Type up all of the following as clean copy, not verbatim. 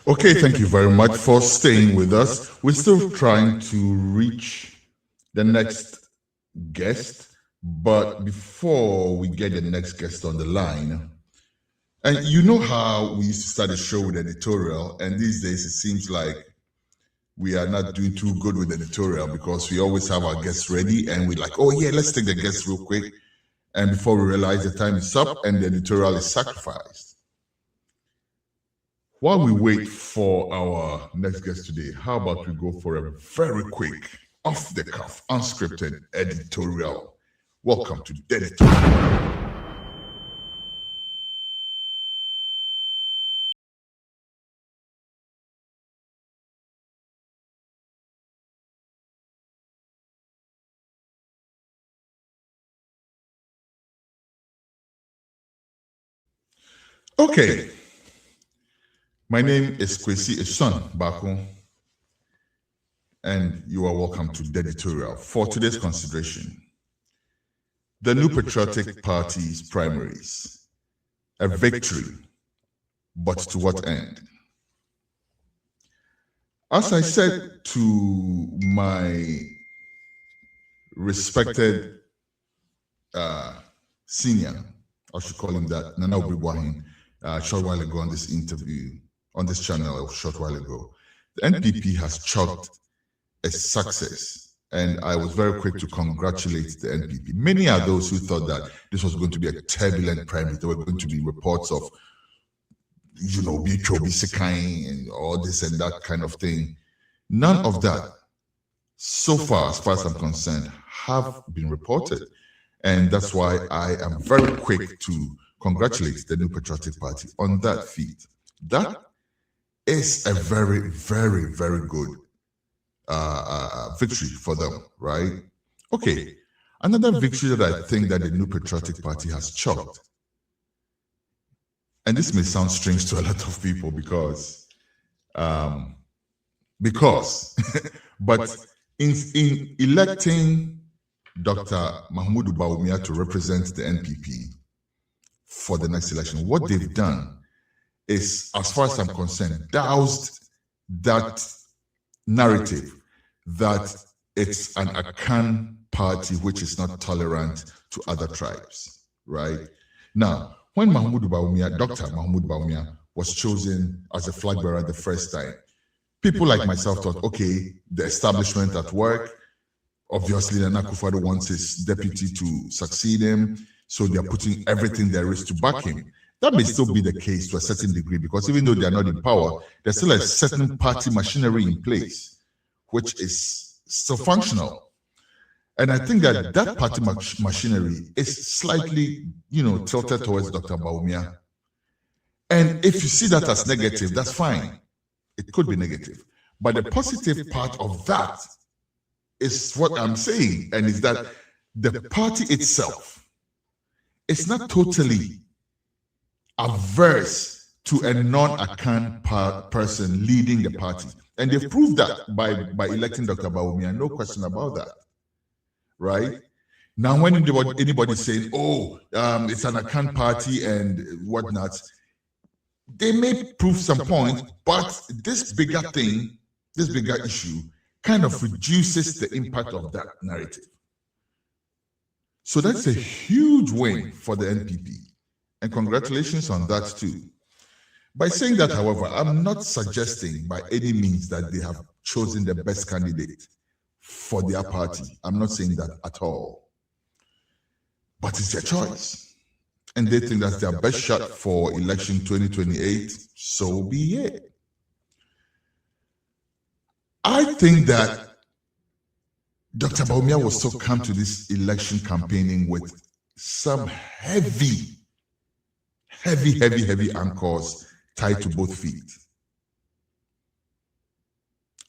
Okay, thank you very much for staying with us. We're still trying to reach the next guest, but before we get the next guest on the line, and you know how we used to start a show with editorial, and these days it seems like we are not doing too good with editorial because we always have our guests ready and we're like, oh yeah, let's take the guests real quick. And before we realize the time is up and the editorial is sacrificed. While we wait for our next guest today, how about we go for a very quick, off the cuff, unscripted editorial? Welcome to the editorial. Okay, my name is Kwesi Eson Bako, and you are welcome to the editorial. For today's consideration, the New Patriotic Party's primaries, a victory, but to what end? As I said to my respected senior, I should call him that, Nana Obi-Bwahin, a short while ago on this interview, on this channel a short while ago, the NPP has chalked a success, and I was very quick to congratulate the NPP. Many are those who thought that this was going to be a turbulent primary. There were going to be reports of, Bicho Bisekai and all this and that kind of thing. None of that, so far as I'm concerned, have been reported. And that's why I am very quick to congratulate the New Patriotic Party on that feat. That is a very, very, very good victory for them, right? Okay, another victory that I think that the New Patriotic Party has chalked, and this may sound strange to a lot of people because but in electing Dr. Mohamudu Bawumia to represent the NPP for the next election, what they've done is, as far as I'm concerned, doused that narrative that it's an Akan party which is not tolerant to other tribes, right? Now, when Dr. Mohamudu Bawumia was chosen as a flag bearer the first time, people like myself thought, okay, the establishment at work, obviously Nana Akufo-Addo wants his deputy to succeed him, so they're putting everything there is to back him. That may still be the case to a certain degree, because even though they are not in power, there's still a certain party machinery in place, which is still functional. And I think that that party machinery is slightly, tilted towards Dr. Bawumia. And if you see that as negative, that's fine. It could be negative. But the positive part of that is what I'm saying, and is that the party itself is not totally averse to a non-Akan person leading the party. And they've proved that by electing Dr. Bawumia, no question about that, right? Now, when anybody's saying, it's an Akan party and whatnot, they may prove some point, but this bigger thing, this bigger issue, kind of reduces the impact of that narrative. So that's a huge win for the NPP. And congratulations on that too. By saying that, however, I'm not suggesting by any means that they have chosen the best candidate for their party. I'm not saying that at all. But it's their choice. And they think that's their best shot for election 2028, so be it. I think that Dr. Bawumia will still come to this election campaigning with some heavy anchors tied to both feet.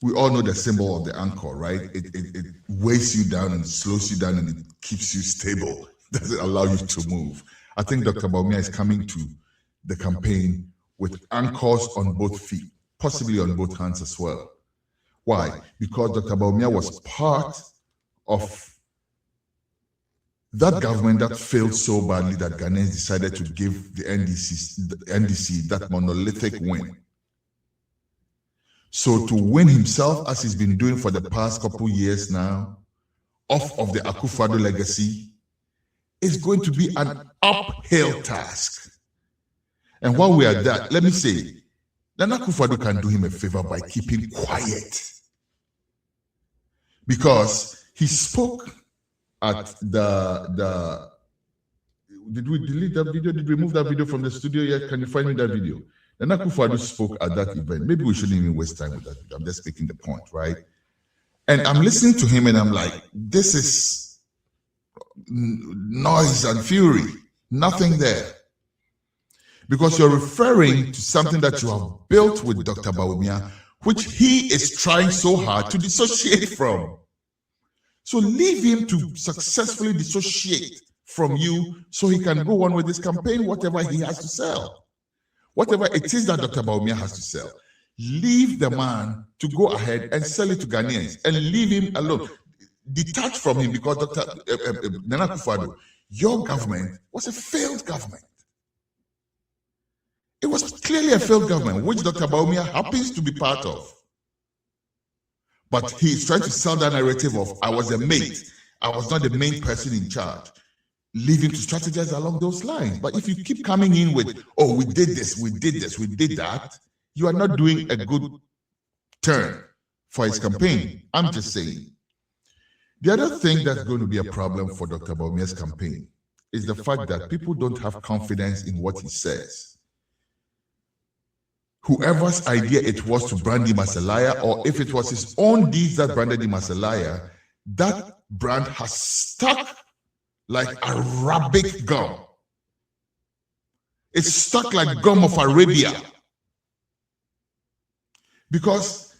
We all know the symbol of the anchor, right? It weighs you down and slows you down and it keeps you stable. Doesn't allow you to move. I think Dr. Bawumia is coming to the campaign with anchors on both feet, possibly on both hands as well. Why? Because Dr. Bawumia was part of that government that failed so badly that Ghanaians decided to give the NDC that monolithic win. So to win himself, as he's been doing for the past couple years now, off of the Akufo-Addo legacy, is going to be an uphill task. And while we are at that, let me say, Nana Akufo-Addo can do him a favor by keeping quiet. Because he spoke at the did we delete that video? Did we remove that video from the studio yet? Can you find me that video? Nana Akufo-Addo spoke at that event. Maybe we shouldn't even waste time with that video. I'm just making the point, right? And I'm listening to him and I'm like, this is noise and fury. Nothing there. Because you're referring to something that you have built with Dr. Bawumia, which he is trying so hard to dissociate from. So leave him to successfully dissociate from you so he can go on with his campaign, whatever he has to sell. Whatever it is that Dr. Bawumia has to sell. Leave the man to go ahead and sell it to Ghanaians and leave him alone. Detach from him, because Dr. Nana Akufo-Addo, your government was a failed government. It was clearly a failed government, which Dr. Bawumia happens to be part of. But he's trying to sell that narrative of, I was a mate, I was not the main person in charge. Leave him to strategize along those lines. But if you keep coming in with, oh, we did this, we did this, we did that, you are not doing a good turn for his campaign. I'm just saying. The other thing that's going to be a problem for Dr. Bawumia's campaign is the fact that people don't have confidence in what he says. Whoever's idea it was to brand him as a liar, or if it was his own deeds that branded him as a liar, that brand has stuck like Arabic gum. It's stuck like gum of Arabia. Because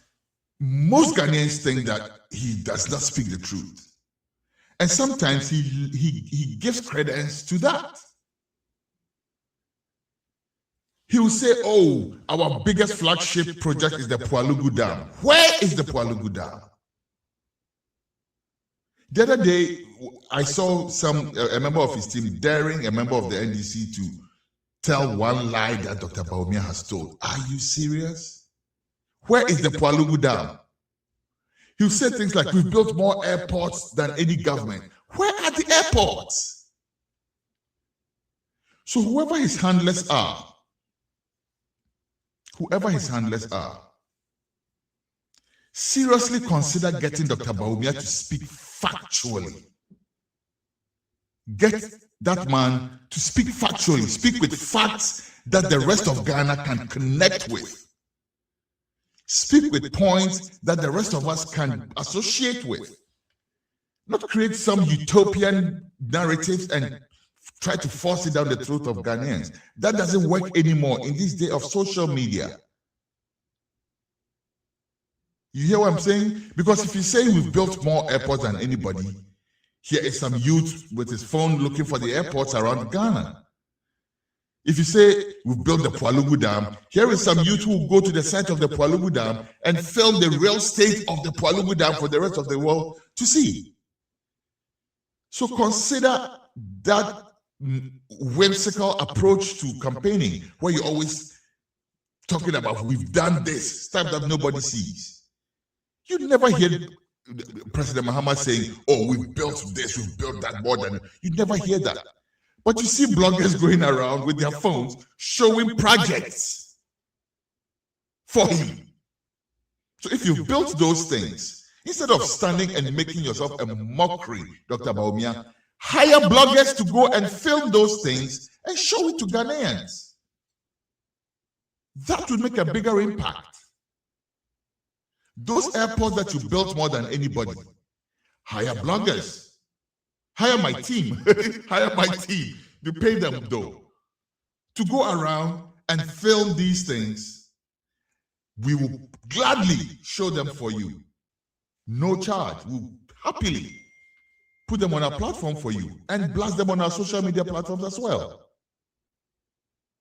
most Ghanaians think that he does not speak the truth. And sometimes he gives credence to that. He will say, oh, our biggest flagship project is the Pualugu Dam. Where is the Pualugu Dam? The other day, I saw a member of his team daring a member of the NDC to tell one lie that Dr. Bawumia has told. Are you serious? Where is the Pualugu Dam? He'll say things like, we've built more airports than any government. Where are the airports? So whoever his handlers are, seriously consider getting Dr. Bawumia to speak factually. Get that man to speak factually, speak with facts that the rest of Ghana can connect with. Speak with points that the rest of us can associate with. Not create some utopian narratives and try to force it down the throat of Ghanaians. That doesn't work anymore in this day of social media. You hear what I'm saying? Because if you say we've built more airports than anybody, here is some youth with his phone looking for the airports around Ghana. If you say we've built the Pualugu Dam, here is some youth who will go to the site of the Pualugu Dam and film the real state of the Pualugu Dam for the rest of the world to see. So consider that whimsical approach to campaigning, where you're always talking about we've done this, stuff that nobody sees. You never hear President Mahama saying, oh, we've built this, we've built that more than. You never hear that. But you see bloggers going around with their phones showing projects for him. So if you've built those things, instead of standing and making yourself a mockery, Dr. Bawumia, hire bloggers to go and film those things and show it to Ghanaians. That would make a bigger impact. Those airports that you built more than anybody, hire bloggers. Hire my team. Hire my team. You pay them though to go around and film these things. We will gladly show them for you. No charge. We'll happily put them on our platform for you and blast them on our social media platforms as well.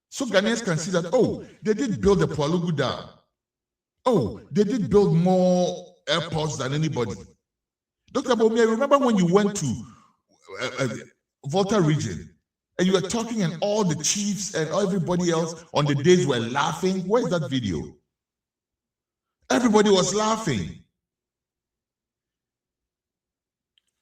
So Ghanaians can see that, oh, they did build the Pualugu Dam. Oh, they did build more airports than anybody. Dr. Bawumia, remember when you went to Volta region and you were talking and all the chiefs and everybody else on the days were laughing? Where's that video? Everybody was laughing.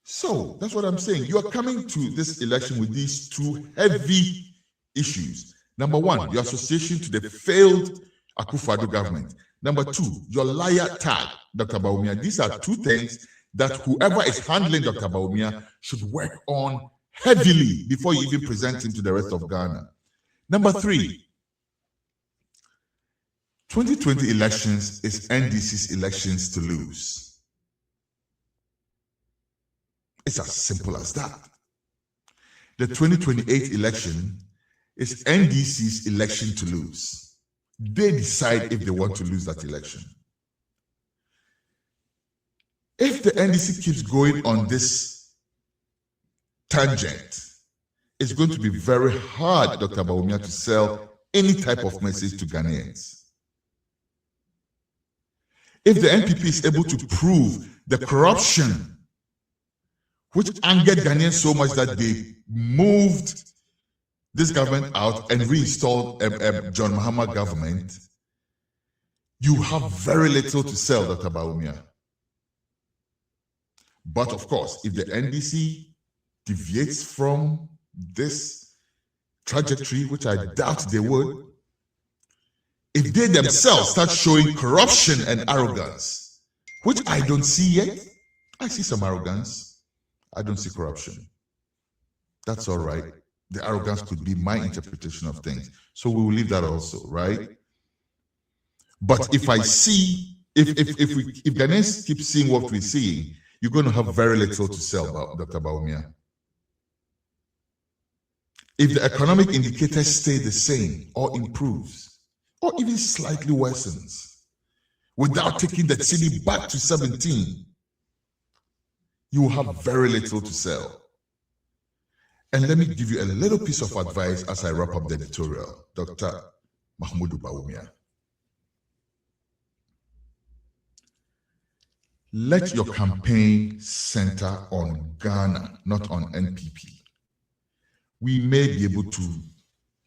So that's what I'm saying. You are coming to this election with these two heavy issues. Number one, your association to the failed Akufo-Addo government. Number two, your liar tag, Dr. Bawumia. These are two things that whoever is handling Dr. Bawumia should work on heavily before you even present him to the rest of Ghana. Number three, 2020 elections is NDC's elections to lose. It's as simple as that. The 2028 election is NDC's election to lose. They decide if they want to lose that election. If the NDC keeps going on this tangent, it's going to be very hard, Dr. Bawumia, to sell any type of message to Ghanaians. If the NPP is able to prove the corruption which angered Ghanaians so much that they moved this government out and reinstalled John Mahama government, you have very little to sell, Dr. Bawumia. But of course, if the NDC deviates from this trajectory, which I doubt they would, if they themselves start showing corruption and arrogance, which I don't see yet, I see some arrogance. I don't see corruption. That's all right. The arrogance could be my interpretation of things. So we will leave that also, right? But if I see, if Ghanaians keep seeing what we're seeing, you're going to have very little to sell about Dr. Bawumia. If the economic indicators stay the same or improves, or even slightly worsens, without taking the city back to 17, you will have very little to sell. And let me give you a little piece of advice as I wrap up the editorial, Dr. Mohamudu Bawumia. Let your campaign center on Ghana, not on NPP. We may be able to,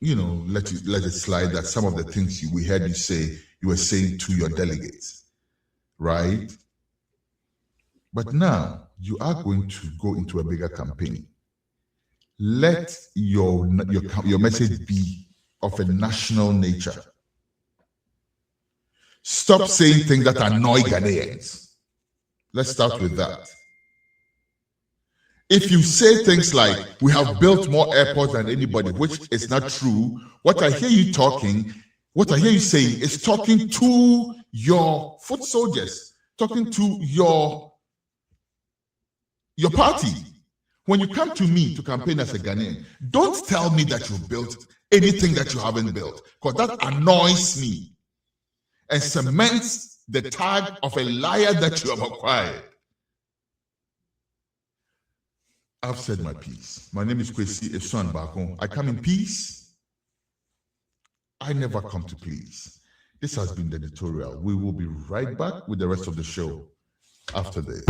let it slide that some of the things we heard you say, you were saying to your delegates, right? But now you are going to go into a bigger campaign. Let your message be of a national nature. Stop saying things that annoy Ghanaians. Let's start with that. If you say things like, we have built more airports than anybody, which is not true, what I hear you saying is talking to your foot soldiers, talking to your party. When you come to me to campaign as a Ghanaian, don't tell me that you built anything that you haven't built, because that annoys me and cements the tag of a liar that you have acquired. I've said my piece. My name is Kwesi Esuan Bako. I come in peace. I never come to please. This has been the editorial. We will be right back with the rest of the show after this.